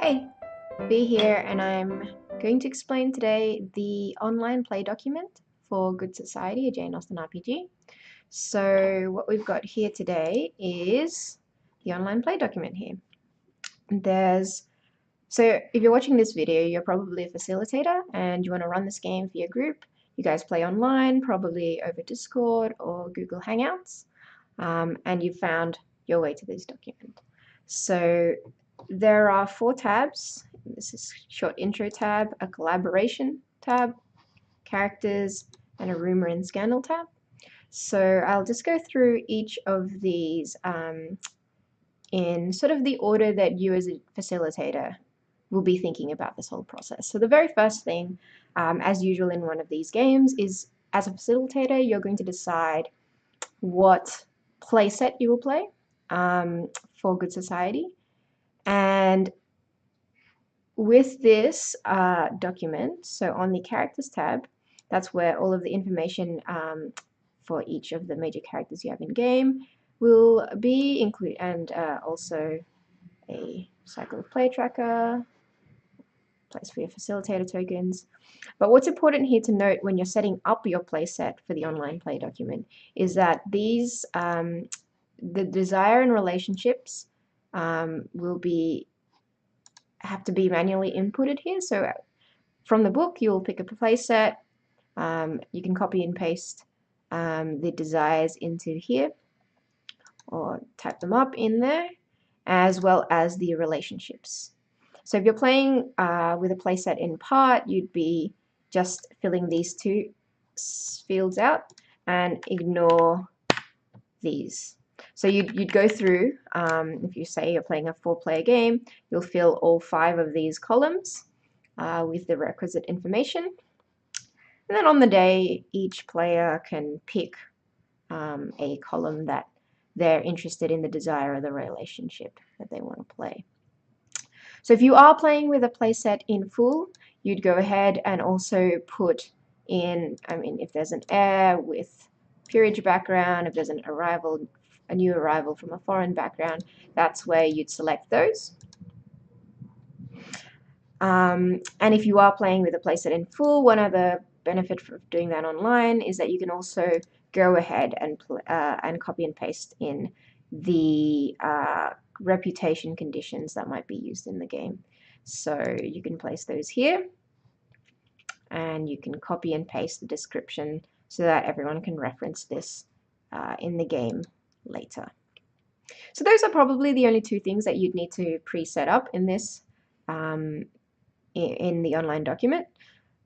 Hey, B here, and I'm going to explain today the online play document for Good Society, a Jane Austen RPG. So what we've got here today is the online play document here. So if you're watching this video, you're probably a facilitator and you want to run this game for your group. You guys play online, probably over Discord or Google Hangouts, and you've found your way to this document. So there are 4 tabs. This is short intro tab, a collaboration tab, characters, and a rumor and scandal tab. So I'll just go through each of these in sort of the order that you as a facilitator will be thinking about this whole process. So the very first thing, as usual in one of these games, is as a facilitator, you're going to decide what play set you will play for Good Society. And with this document, so on the characters tab, that's where all of the information for each of the major characters you have in game will be included, and also a cycle of play tracker, place for your facilitator tokens. But what's important here to note when you're setting up your play set for the online play document is that these, the desire and relationships will have to be manually inputted here. So from the book, you'll pick up a play set. You can copy and paste the desires into here or type them up in there, as well as the relationships. So if you're playing with a playset in part, you'd be just filling these 2 fields out and ignore these. So you'd go through, if you say you're playing a 4-player game, you'll fill all 5 of these columns with the requisite information. And then on the day, each player can pick a column that they're interested in, the desire or the relationship that they want to play. So if you are playing with a playset in full, you'd go ahead and also put in, if there's an heir with peerage background, if there's a new arrival from a foreign background, that's where you'd select those. And if you are playing with a playset in full, one other benefit for doing that online is that you can also go ahead and copy and paste in the reputation conditions that might be used in the game. So you can place those here, and you can copy and paste the description so that everyone can reference this in the game later. So those are probably the only 2 things that you'd need to pre-set up in this in the online document.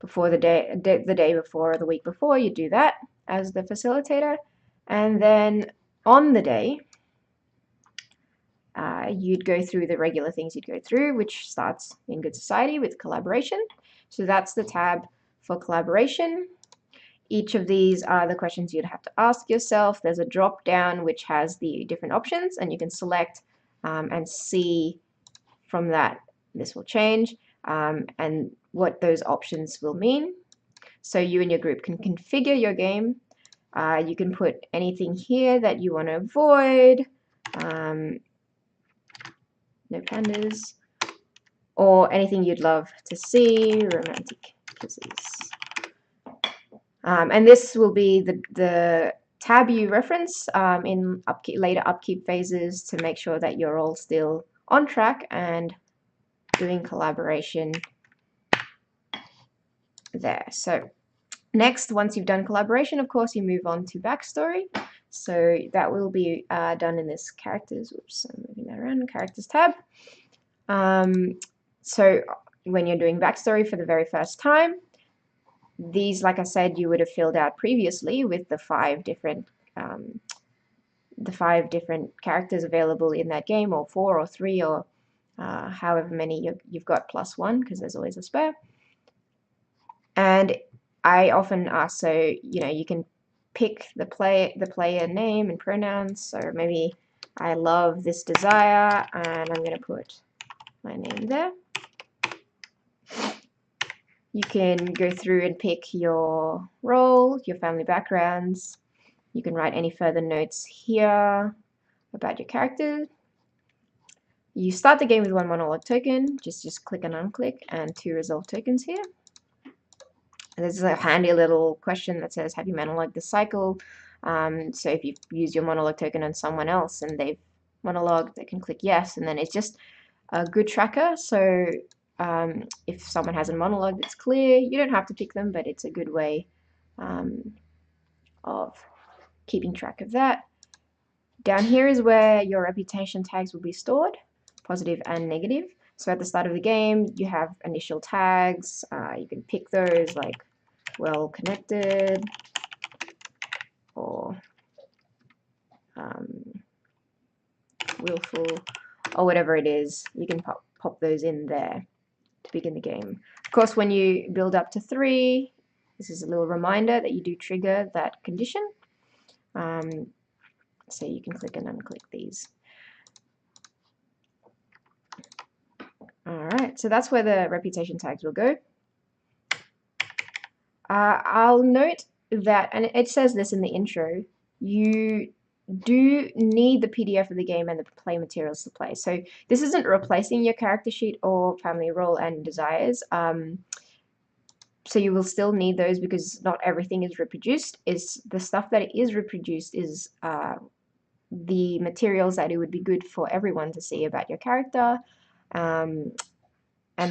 Before the day before or the week before, you do that as the facilitator, and then on the day you'd go through the regular things you'd go through, which starts in Good Society with collaboration. So that's the tab for collaboration. Each of these are the questions you'd have to ask yourself. There's a drop down which has the different options, and you can select and see from that this will change and what those options will mean. So you and your group can configure your game. You can put anything here that you want to avoid, no pandas, or anything you'd love to see, romantic kisses. And this will be the tab you reference in later upkeep phases to make sure that you're all still on track and doing collaboration there. So next, once you've done collaboration, of course, you move on to backstory. So that will be done in this characters. Oops, I'm moving that around. Characters tab. So when you're doing backstory for the very first time, these, like I said, you would have filled out previously with the 5 different characters available in that game, or 4 or 3 or however many you've got plus 1, because there's always a spare. And I often ask, so you can pick the player name and pronouns. So maybe I love this desire, and I'm going to put my name there. You can go through and pick your role, your family backgrounds. You can write any further notes here about your character. You start the game with 1 monologue token, just click and unclick, and 2 resolve tokens here. And there's a handy little question that says, have you monologued the cycle? So if you use your monologue token on someone else and they've monologued, they can click yes, and then it's just a good tracker. So if someone has a monologue that's clear, you don't have to pick them, but it's a good way of keeping track of that. Down here is where your reputation tags will be stored, positive and negative. So at the start of the game, you have initial tags. You can pick those like well connected or willful or whatever it is. You can pop those in there to begin the game. Of course, when you build up to 3, this is a little reminder that you do trigger that condition. So you can click and unclick these. Alright, so that's where the reputation tags will go. I'll note that, and it says this in the intro, you do need the PDF of the game and the play materials to play. So this isn't replacing your character sheet or family role and desires. So you will still need those because not everything is reproduced. Is the stuff that is reproduced is the materials that it would be good for everyone to see about your character. And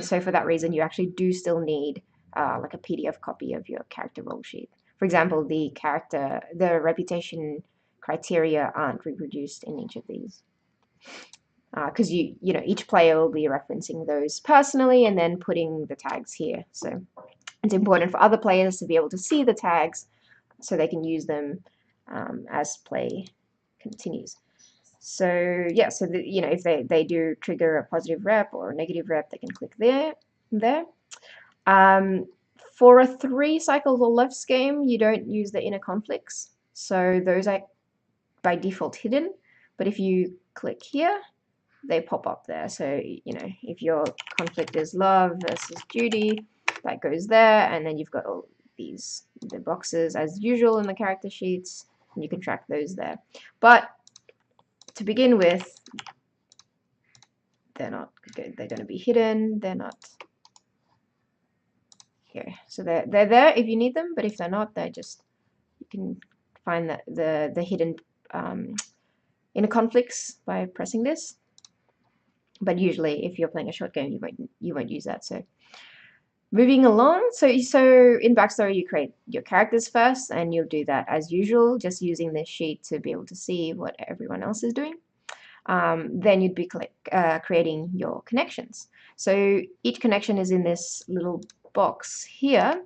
so for that reason, you actually do still need like a PDF copy of your character role sheet. For example, the reputation criteria aren't reproduced in each of these. Because you know, each player will be referencing those personally and then putting the tags here. So it's important for other players to be able to see the tags so they can use them as play continues. So yeah, so you know, if they do trigger a positive rep or a negative rep, they can click there. For a 3 cycles or lefts game, you don't use the inner conflicts, so those are by default hidden. But if you click here, they pop up there. So you know, if your conflict is love versus duty, that goes there, and then you've got all the boxes as usual in the character sheets, and you can track those there. But to begin with, they're not good. They're going to be hidden. They're not here. So they're there if you need them, but if they're not, they're just, you can find the hidden inner conflicts by pressing this. But usually, if you're playing a short game, you won't use that. So moving along, so in Backstory, you create your characters first, and you'll do that as usual, just using this sheet to be able to see what everyone else is doing. Then you'd be creating your connections. So each connection is in this little box here.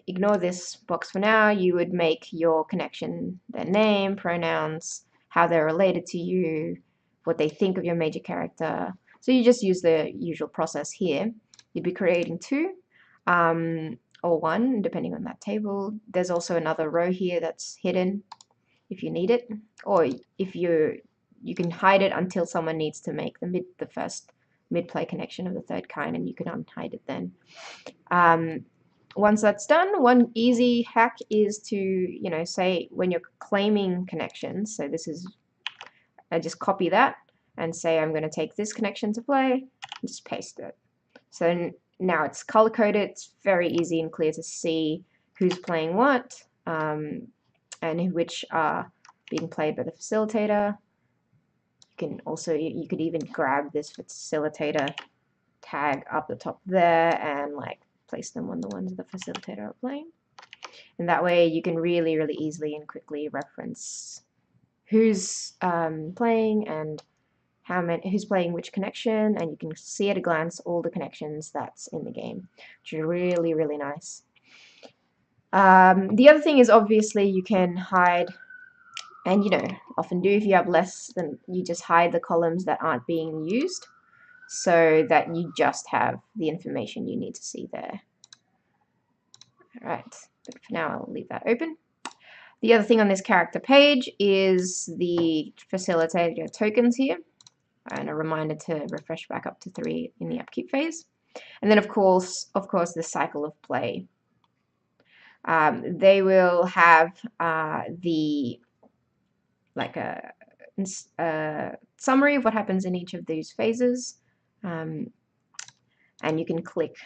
Ignore this box for now. You would make your connection their name, pronouns, how they're related to you, what they think of your major character. So you just use the usual process here. You'd be creating 2 or 1, depending on that table. There's also another row here that's hidden if you need it, or if you can hide it until someone needs to make the first mid-play connection of the 3rd kind, and you can unhide it then. Once that's done, one easy hack is to, you know, say when you're claiming connections, so this is, I just copy that and say I'm going to take this connection to play, and just paste it. So now it's color-coded, it's very easy and clear to see who's playing what, and which are being played by the facilitator. You can also, you could even grab this facilitator tag up the top there and like place them on the ones the facilitator are playing. And that way you can really, really easily and quickly reference who's playing and who's playing which connection, and you can see at a glance all the connections that's in the game, which is really, really nice. The other thing is obviously you can hide, and you know, often do if you have less, then you just hide the columns that aren't being used so that you just have the information you need to see there. Alright, but for now I'll leave that open. The other thing on this character page is the Facilitator Tokens here, and a reminder to refresh back up to 3 in the upkeep phase. And then of course the cycle of play. They will have the like a summary of what happens in each of these phases, and you can click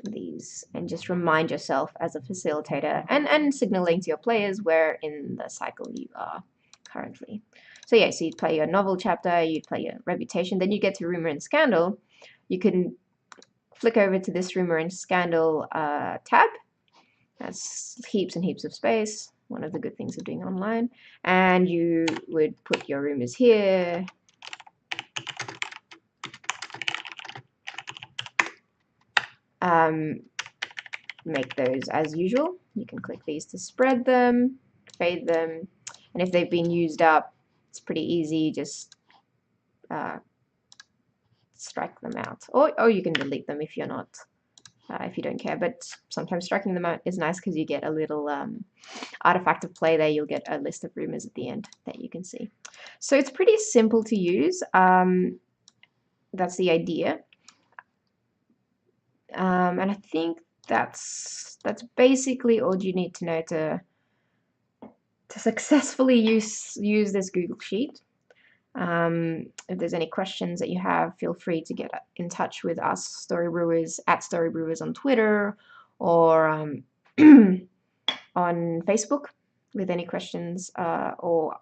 these and just remind yourself as a facilitator and signaling to your players where in the cycle you are currently. So yeah, so you'd play your novel chapter, you'd play your reputation, then you get to rumor and scandal. You can flick over to this rumor and scandal tab. That's heaps and heaps of space, one of the good things of doing online. And you would put your rumors here. Make those as usual. You can click these to spread them, fade them, and if they've been used up, it's pretty easy, just strike them out. Or you can delete them if you're not, if you don't care, but sometimes striking them out is nice because you get a little artifact of play there. You'll get a list of rumors at the end that you can see. So it's pretty simple to use. That's the idea. And I think that's basically all you need to know to successfully use this Google Sheet. If there's any questions that you have, feel free to get in touch with us, Storybrewers, at Storybrewers on Twitter, or on Facebook with any questions, or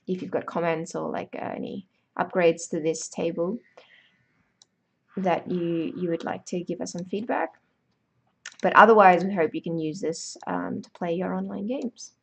if you've got comments or like any upgrades to this table that you would like to give us some feedback. But otherwise, we hope you can use this to play your online games.